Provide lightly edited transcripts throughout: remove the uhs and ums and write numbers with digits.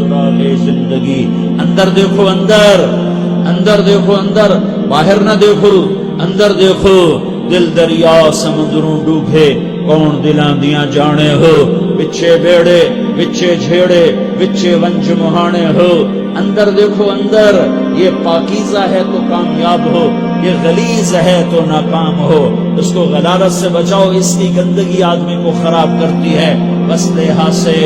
سراغ زندگی. اندر دیکھو اندر، اندر دیکھو اندر، باہر نہ دیکھو، اندر دیکھو. دل دریا سمندروں ڈوبے کون دلاں دیاں جانے ہو. بچے بیڑے بچے جھیڑے بچے ونج مہانے ہو. اندر دیکھو اندر. یہ پاکیزہ ہے تو کامیاب ہو، یہ غلیظ ہے تو ناکام ہو. اس کو غلالت سے بچاؤ، اس کی گندگی آدمی کو خراب کرتی ہے. بس لے ہاسے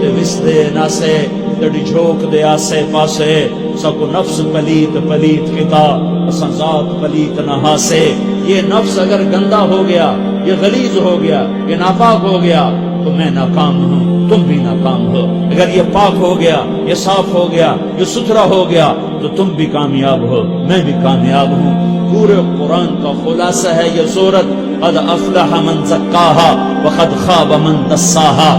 تے وسدے ناسے تڑی جھوک دے آسے پاسے. سکو نفس پلیت پلیت کتا اساں ذات پلیت نہ ہاسے. یہ نفس اگر گندا ہو گیا، یہ غلیظ ہو گیا، یہ ناپاک ہو گیا تو میں ناکام ہوں، تم بھی ناکام ہو. اگر یہ پاک ہو گیا، یہ صاف ہو گیا، یہ ستھرا ہو گیا تو تم بھی کامیاب ہو، میں بھی کامیاب ہوں. پورے قرآن کا خلاصہ ہے یہ سورت. قد افلح من زکاہا وقد خاب من دساہا.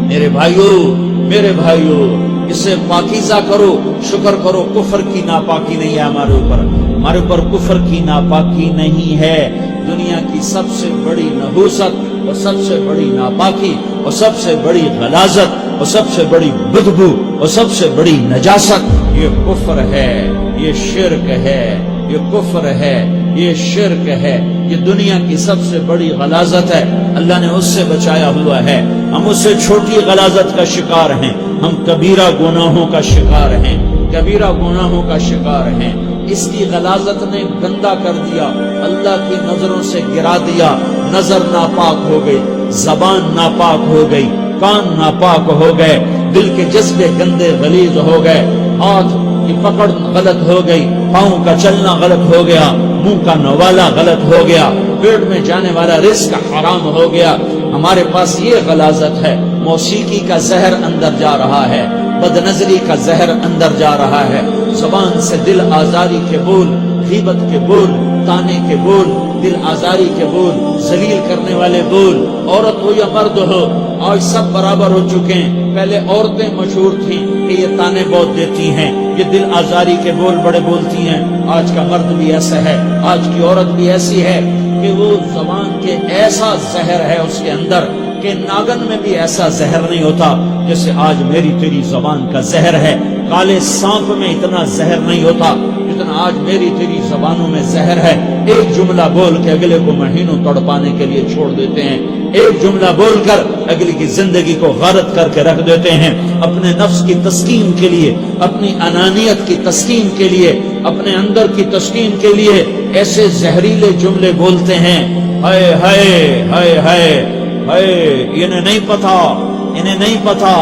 میرے بھائیو، میرے بھائیو، اسے پاکیزہ کرو، شکر کرو. کفر کی ناپاکی نہیں ہے ہمارے اوپر، ہمارے اوپر کفر کی ناپاکی نہیں ہے. دنیا کی سب سے بڑی نحوست اور سب سے بڑی ناپاکی اور سب سے بڑی غلاظت اور سب سے بڑی بدبو اور سب سے بڑی نجاست یہ کفر ہے، یہ شرک ہے، یہ کفر ہے، یہ شرک ہے. یہ دنیا کی سب سے بڑی غلاظت ہے، اللہ نے اس سے بچایا ہوا ہے. ہم اس سے چھوٹی غلاظت کا شکار ہیں، ہم کبیرہ گناہوں کا شکار ہیں، کبیرہ گناہوں کا شکار ہیں. اس کی غلاظت نے گندا کر دیا، اللہ کی نظروں سے گرا دیا. نظر ناپاک ہو گئی، زبان ناپاک ہو گئی، کان ناپاک ہو گئے، دل کے جذبے گندے غلیظ ہو گئے، ہاتھ کی پکڑ غلط ہو گئی، پاؤں کا چلنا غلط ہو گیا، منہ کا نوالا غلط ہو گیا، پیٹ میں جانے والا رزق حرام ہو گیا. ہمارے پاس یہ غلاظت ہے. موسیقی کا زہر اندر جا رہا ہے، بد نظری کا زہر اندر جا رہا ہے. زبان سے دل آزاری کے بول، غیبت کے بول، تانے کے بول، دل آزاری کے بول، ذلیل کرنے والے بول. عورت ہو یا مرد ہو، آج سب برابر ہو چکے ہیں. پہلے عورتیں مشہور تھیں کہ یہ تانے بہت دیتی ہیں، یہ دل آزاری کے بول بڑے بولتی ہیں. آج کا مرد بھی ایسا ہے، آج کی عورت بھی ایسی ہے کہ وہ زبان کے ایسا زہر ہے اس کے اندر کہ ناگن میں بھی ایسا زہر نہیں ہوتا جیسے آج میری تیری زبان کا زہر ہے. کالے سانپ میں اتنا زہر نہیں ہوتا جتنا آج میری تیری زبانوں میں زہر ہے. ایک جملہ بول کے اگلے کو مہینوں تڑپانے کے لیے چھوڑ دیتے ہیں، ایک جملہ بول کر اگلی کی زندگی کو غارت کر کے رکھ دیتے ہیں. اپنے نفس کی تسکین کے لیے، اپنی انانیت کی تسکین کے لیے، اپنے اندر کی تسکین کے لیے ایسے زہریلے جملے بولتے ہیں. ہائے ہائے ہائے ہائے ہائے. انہیں نہیں پتا، انہیں نہیں پتا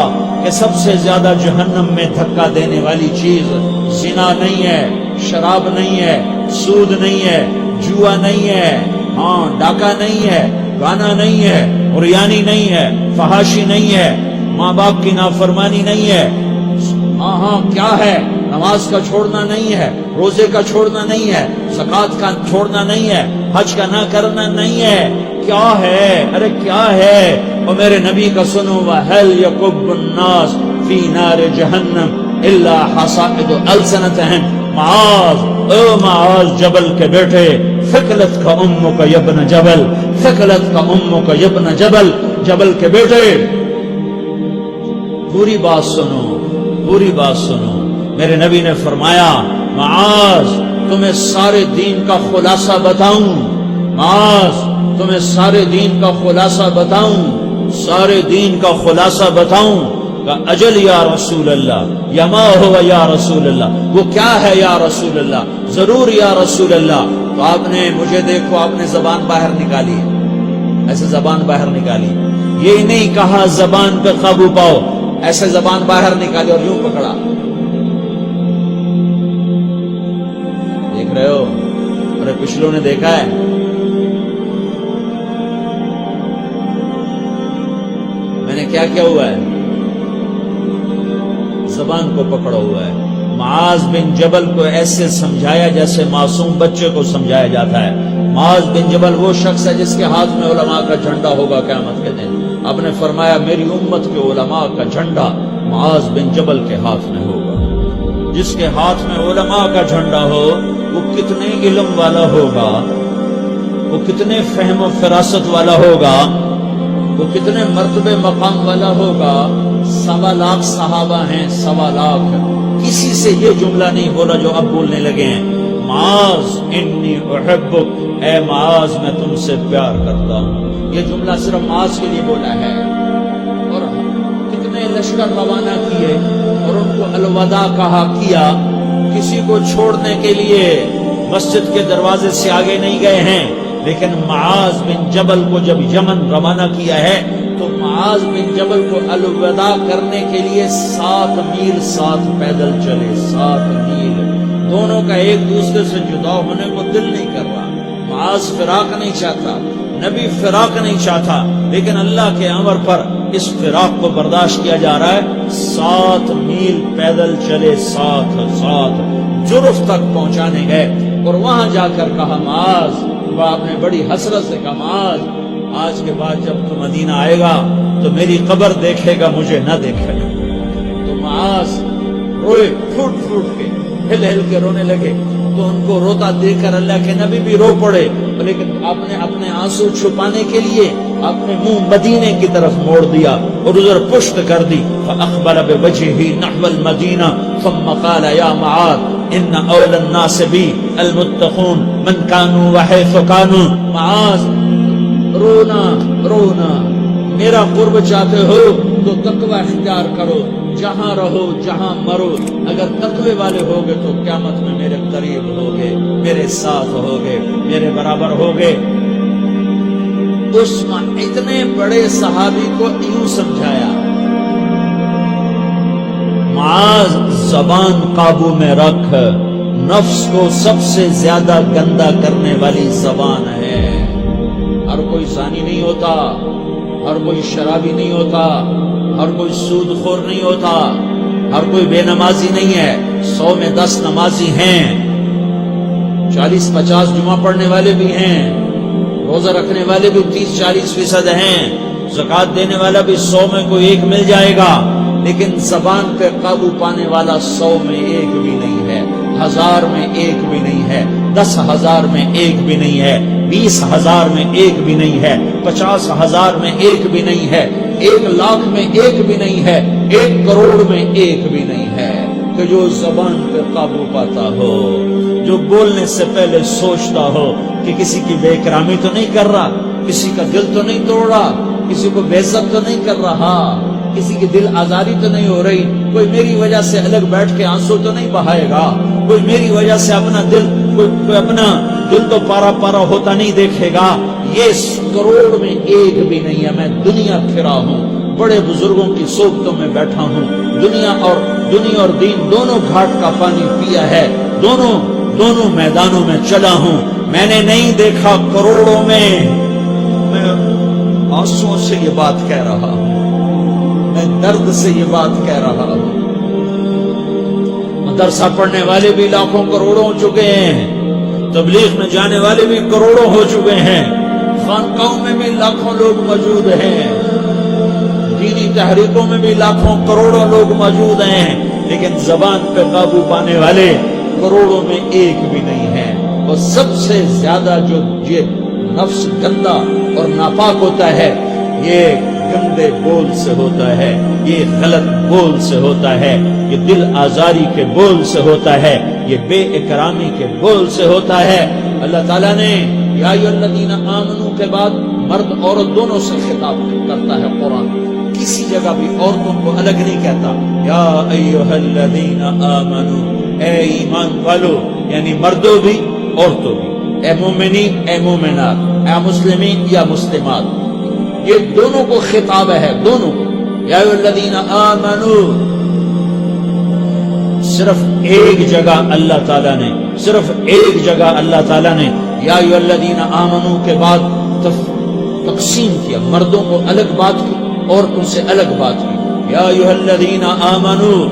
کہ سب سے زیادہ جہنم میں دھکا دینے والی چیز زنا نہیں ہے، شراب نہیں ہے، سود نہیں ہے، جوا نہیں ہے، ہاں ڈاکہ نہیں ہے، گانا نہیں ہے، عریانی نہیں ہے، فحاشی نہیں ہے، ماں باپ کی نافرمانی نہیں ہے. ہاں کیا ہے؟ نماز کا چھوڑنا نہیں ہے، روزے کا چھوڑنا نہیں ہے، زکوٰۃ کا چھوڑنا نہیں ہے، حج کا نہ کرنا نہیں ہے. کیا ہے؟ ارے کیا ہے؟ اور میرے نبی کا سنو، وَهَلْ يَكُبُّ النَّاسُ فِي نَارِ جَهَنَّمَ إِلَّا حَصَائِدُ أَلْسِنَتِهِمْ. معاذ، او معاذ جبل کے بیٹے، ثقلت کا امک یبن جبل، ثقلت کا امک یبن جبل. جبل کے بیٹے پوری بات سنو، پوری بات سنو. میرے نبی نے فرمایا، معاذ تمہیں سارے دین کا خلاصہ بتاؤں، معاذ تمہیں سارے دین کا خلاصہ بتاؤں، سارے دین کا خلاصہ بتاؤں. اجل یا رسول اللہ، یما ہو یا رسول اللہ. وہ کیا ہے یا رسول اللہ؟ ضرور یا رسول اللہ. تو آپ نے مجھے دیکھو، آپ نے زبان باہر نکالی، ایسے زبان باہر نکالی. یہ نہیں کہا زبان پہ قابو پاؤ، ایسے زبان باہر نکالی اور یوں پکڑا. دیکھ رہے ہو؟ ارے پچھلوں نے دیکھا ہے. میں نے کیا کیا ہوا ہے؟ زبان کو پکڑا ہوا ہے. معاذ بن جبل کو ایسے سمجھایا جیسے معصوم بچے کو سمجھایا جاتا ہے. معاذ بن جبل وہ شخص ہے جس کے ہاتھ میں علماء کا جھنڈا ہوگا قیامت کے دن. آپ نے فرمایا میری امت کے علماء کا جھنڈا معاذ بن جبل کے ہاتھ میں ہوگا. جس کے ہاتھ میں علماء کا جھنڈا ہو وہ کتنے علم والا ہوگا، وہ کتنے فہم و فراست والا ہوگا، وہ کتنے مرتبے مقام والا ہوگا. 1.25 صحابہ ہیں، 1.25 کسی سے یہ جملہ نہیں بولا جو اب بولنے لگے ہیں، معاذ انی احبک، اے معاذ میں تم سے پیار کرتا ہوں۔ یہ جملہ صرف معاذ کے لیے بولا ہے، اور کتنے لشکر روانہ کیے اور ان کو الوداع کہا کیا، کسی کو چھوڑنے کے لیے مسجد کے دروازے سے آگے نہیں گئے ہیں، لیکن معاذ بن جبل کو جب یمن روانہ کیا ہے تو معاذ بن جبل کو الوداع کرنے کے لیے 7 میل 7 پیدل چلے، 7 میل۔ دونوں کا ایک دوسرے سے جدا ہونے کو دل نہیں کر رہا، معاذ فراق نہیں چاہتا، نبی فراق نہیں چاہتا، لیکن اللہ کے امر پر اس فراق کو برداشت کیا جا رہا ہے۔ 7 میل پیدل چلے، 7 جرف تک پہنچانے گئے، اور وہاں جا کر کہا معاذ، باپ نے بڑی حسرت سے کہا معاذ، آج کے بعد جب تو مدینہ آئے گا تو میری قبر دیکھے گا، مجھے نہ دیکھے گا۔ تو معاذ روئے، پھوٹ پھوٹ کے، ہل ہل کے رونے لگے، تو ان کو روتا دیکھ کر اللہ کے نبی بھی رو پڑے، لیکن آپ نے اپنے آنسو چھپانے کے لیے اپنے منہ مدینے کی طرف موڑ دیا اور ادھر پشت کر دی۔ فاقبل بوجهه نحو المدینہ ثم قال یا معاذ ان اول الناس بی المتقون من كانوا وحيث كانوا۔ معاذ رونا رونا، میرا قرب چاہتے ہو تو تقوی اختیار کرو، جہاں رہو جہاں مرو، اگر تقوی والے ہوگے تو قیامت میں میرے قریب ہوگے، میرے ساتھ ہوگے، میرے برابر ہوگے۔ اس اتنے بڑے صحابی کو یوں سمجھایا، معاذ زبان قابو میں رکھ، نفس کو سب سے زیادہ گندا کرنے والی زبان ہے۔ ہر کوئی زانی نہیں ہوتا، ہر کوئی شرابی نہیں ہوتا، ہر کوئی سود خور نہیں ہوتا، ہر کوئی بے نمازی نہیں ہے۔ 100 میں 10 نمازی ہیں، 40-50 جمعہ پڑھنے والے بھی ہیں، روزہ رکھنے والے بھی 30-40% ہیں، زکوٰۃ دینے والا بھی 100 میں کوئی 1 مل جائے گا، لیکن زبان پہ قابو پانے والا 100 میں 1 بھی نہیں ہے، 1000 میں 1 بھی نہیں ہے، 10,000 میں 1 بھی نہیں ہے، 20,000 میں 1 بھی نہیں ہے، 50,000 میں 1 بھی نہیں ہے، 1,00,000 میں 1 بھی نہیں ہے، 1 کروڑ میں 1 بھی نہیں ہے، کہ جو زبان پہ قابو پاتا ہو، جو بولنے سے پہلے سوچتا ہو کہ کسی کی بے اکرامی تو نہیں کر رہا، کسی کا دل تو نہیں توڑ رہا، کسی کو بے عزت تو نہیں کر رہا، کسی کی دل آزاری تو نہیں ہو رہی، کوئی میری وجہ سے الگ بیٹھ کے آنسو تو نہیں بہائے گا، کوئی میری وجہ سے اپنا دل کوئی اپنا دل تو پارا پارا ہوتا نہیں دیکھے گا۔ یہ کروڑ میں 1 بھی نہیں ہے۔ میں دنیا پھرا ہوں، بڑے بزرگوں کی صحبتوں میں بیٹھا ہوں، دنیا اور دین دونوں گھاٹ کا پانی پیا ہے، دونوں میدانوں میں چلا ہوں، میں نے نہیں دیکھا کروڑوں میں۔ میں آنسوں سے یہ بات کہہ رہا ہوں، میں درد سے یہ بات کہہ رہا ہوں۔ مدرسہ پڑھنے والے بھی لاکھوں کروڑوں ہو چکے ہیں، تبلیغ میں جانے والے بھی کروڑوں ہو چکے ہیں، خانقاہوں میں بھی لاکھوں لوگ موجود ہیں، دینی تحریکوں میں بھی لاکھوں کروڑوں لوگ موجود ہیں، لیکن زبان پہ قابو پانے والے کروڑوں میں 1 بھی نہیں ہے۔ اور سب سے زیادہ جو یہ نفس گندا اور ناپاک ہوتا ہے، یہ گندے بول سے ہوتا ہے، یہ غلط بول سے ہوتا ہے، یہ دل آزاری کے بول سے ہوتا ہے، یہ بے اکرامی کے بول سے ہوتا ہے۔ اللہ تعالیٰ نے یا ایھا الذین آمنوا کے بعد مرد عورت دونوں سے خطاب کرتا ہے قرآن، کسی جگہ بھی عورتوں کو الگ نہیں کہتا۔ یا ایھا الذین آمنوا، اے ایمان والو، یعنی مردوں بھی عورتوں بھی، اے مومنین اے مومنات، اے مسلمین یا مسلمات، یہ دونوں کو خطاب ہے، دونوں کو۔ یا ایھا الذین آمنوا، صرف ایک جگہ اللہ تعالیٰ نے یا ایھا الذین آمنوا کے بعد تقسیم کیا، مردوں کو الگ بات کی، عورتوں سے الگ بات کی۔ یا ایھا الذین آمنوا،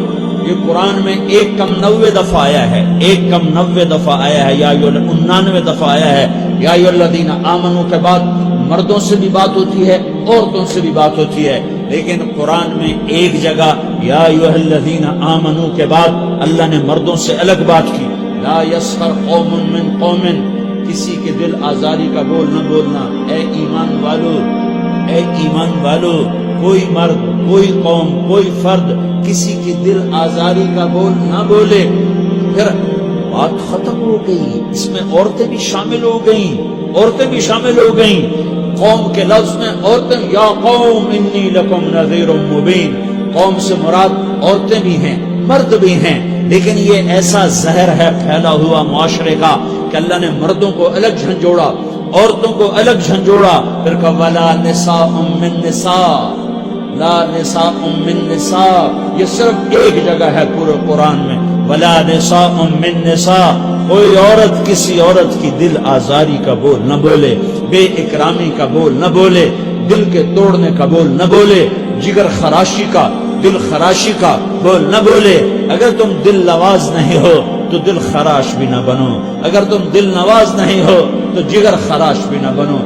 یہ قرآن میں 190 دفعہ آیا ہے، 190 دفعہ آیا ہے، یا 99 دفعہ آیا ہے۔ یا ایھا الذین آمنوا کے بعد مردوں سے بھی بات ہوتی ہے، عورتوں سے بھی بات ہوتی ہے، لیکن قرآن میں ایک جگہ یا ایھا الذین آمنوا کے بعد اللہ نے مردوں سے الگ بات کی۔ لا یسخر قوم من قوم، کسی کے دل آزاری کا بول نہ بولنا۔ اے ایمان والو، کوئی مرد، کوئی قوم، کوئی فرد کسی کی دل آزاری کا بول نہ بولے۔ پھر بات ختم ہو گئی، اس میں عورتیں بھی شامل ہو گئیں، عورتیں بھی شامل ہو گئیں۔ قوم کے لفظ میں عورتیں، یا قوم انی لکم نذیر مبین، قوم سے مراد عورتیں بھی ہیں، مرد بھی ہیں، لیکن یہ ایسا زہر ہے پھیلا ہوا معاشرے کا کہ اللہ نے مردوں کو الگ جھنجھوڑا، عورتوں کو الگ جھنجھوڑا، پھر کہا ولا نساء من نساء، لا نساء من نساء، یہ صرف ایک جگہ ہے پورے قرآن میں، ولا نساء من نساء، کوئی عورت کسی عورت کی دل آزاری کا بول نہ بولے، بے اکرامی کا بول نہ بولے، دل کے توڑنے کا بول نہ بولے، جگر خراشی کا، دل خراشی کا بول نہ بولے۔ اگر تم دل نواز نہیں ہو تو دل خراش بھی نہ بنو، اگر تم دل نواز نہیں ہو تو جگر خراش بھی نہ بنو،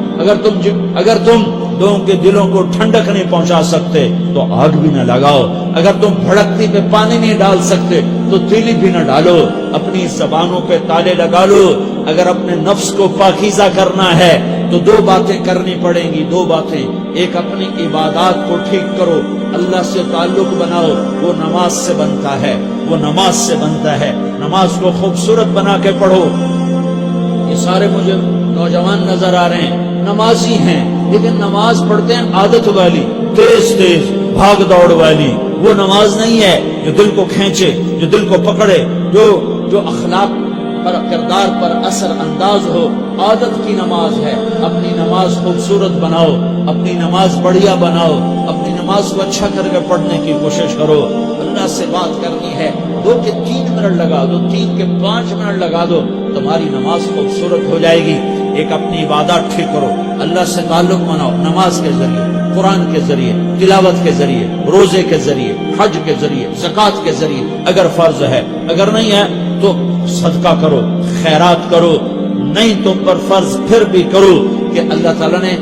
اگر تم لوگوں کے دلوں کو ٹھنڈک نہیں پہنچا سکتے تو آگ بھی نہ لگاؤ، اگر تم بھڑکتی پہ پانی نہیں ڈال سکتے تو تیلی بھی نہ ڈالو، اپنی زبانوں پہ تالے لگا لو۔ اگر اپنے نفس کو پاکیزہ کرنا ہے تو دو باتیں کرنی پڑیں گی، دو باتیں، ایک اپنی عبادات کو ٹھیک کرو، اللہ سے تعلق بناؤ، وہ نماز سے بنتا ہے، وہ نماز سے بنتا ہے، نماز کو خوبصورت بنا کے پڑھو۔ یہ سارے مجھے نوجوان نظر آ رہے ہیں، نمازی ہیں لیکن نماز پڑھتے ہیں عادت والی، تیز تیز بھاگ دوڑ والی، وہ نماز نہیں ہے جو دل کو کھینچے، جو دل کو پکڑے، جو اخلاق پر، کردار پر اثر انداز ہو۔ عادت کی نماز ہے، اپنی نماز خوبصورت بناؤ، اپنی نماز بڑھیا بناؤ، اپنی نماز کو اچھا کر کے پڑھنے کی کوشش کرو۔ اللہ سے بات کرنی ہے، 2 کے 3 منٹ لگا دو، 3 کے 5 منٹ لگا دو، تمہاری نماز خوبصورت ہو جائے گی۔ ایک اپنی عبادات ٹھیک کرو، اللہ سے تعلق بناؤ، نماز کے ذریعے، قرآن کے ذریعے، تلاوت کے ذریعے، روزے کے ذریعے، حج کے ذریعے، زکوٰۃ کے ذریعے، اگر فرض ہے، اگر نہیں ہے تو صدقہ کرو، خیرات کرو، نہیں تم پر فرض پھر بھی کرو، کہ اللہ تعالیٰ نے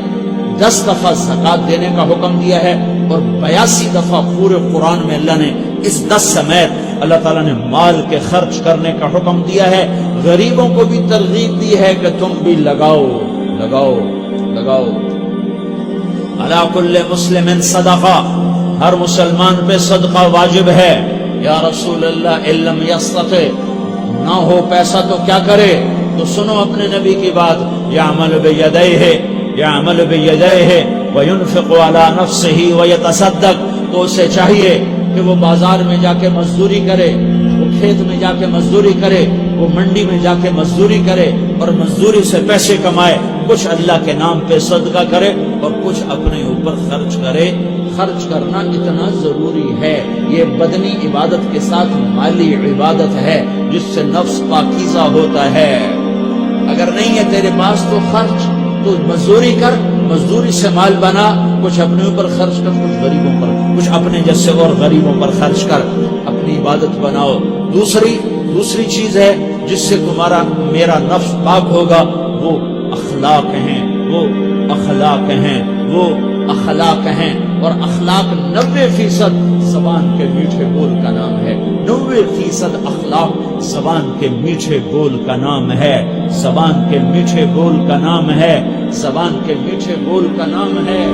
10 دفعہ زکوٰۃ دینے کا حکم دیا ہے اور 82 دفعہ پورے قرآن میں اللہ نے اس 10 سمیت اللہ تعالیٰ نے مال کے خرچ کرنے کا حکم دیا ہے۔ غریبوں کو بھی ترغیب دی ہے کہ تم بھی لگاؤ لگاؤ لگاؤ۔ علی کل مسلم صدقہ، ہر مسلمان پہ صدقہ واجب ہے۔ یا رسول اللہ ان لم یستطع، نہ ہو پیسہ تو کیا کرے؟ تو سنو اپنے نبی کی بات، یعمل بیدیہ، یعمل بیدیہ وینفق علی نفسہ ویتصدق، تو اسے چاہیے کہ وہ بازار میں جا کے مزدوری کرے، وہ کھیت میں جا کے مزدوری کرے، وہ منڈی میں جا کے مزدوری کرے اور مزدوری سے پیسے کمائے، کچھ اللہ کے نام پہ صدقہ کرے اور کچھ اپنے اوپر خرچ کرے۔ خرچ کرنا اتنا ضروری ہے، یہ بدنی عبادت کے ساتھ مالی عبادت ہے جس سے نفس پاکیزہ ہوتا ہے۔ اگر نہیں ہے تیرے پاس تو خرچ، تو مزدوری کر، مزدوری سے مال بنا، کچھ اپنے اوپر خرچ کر، کچھ غریبوں پر، کچھ اپنے جیسے اور غریبوں پر خرچ کر، اپنی عبادت بناؤ۔ دوسری چیز ہے جس سے تمہارا میرا نفس پاک ہوگا، وہ اخلاق ہیں، وہ اخلاق ہیں، وہ اخلاق ہیں، اور اخلاق 90% زبان کے میٹھے بول کا نام ہے۔ 90% اخلاق زبان کے میٹھے بول کا نام ہے، زبان کے میٹھے بول کا نام ہے، زبان کے میٹھے بول کا نام ہے۔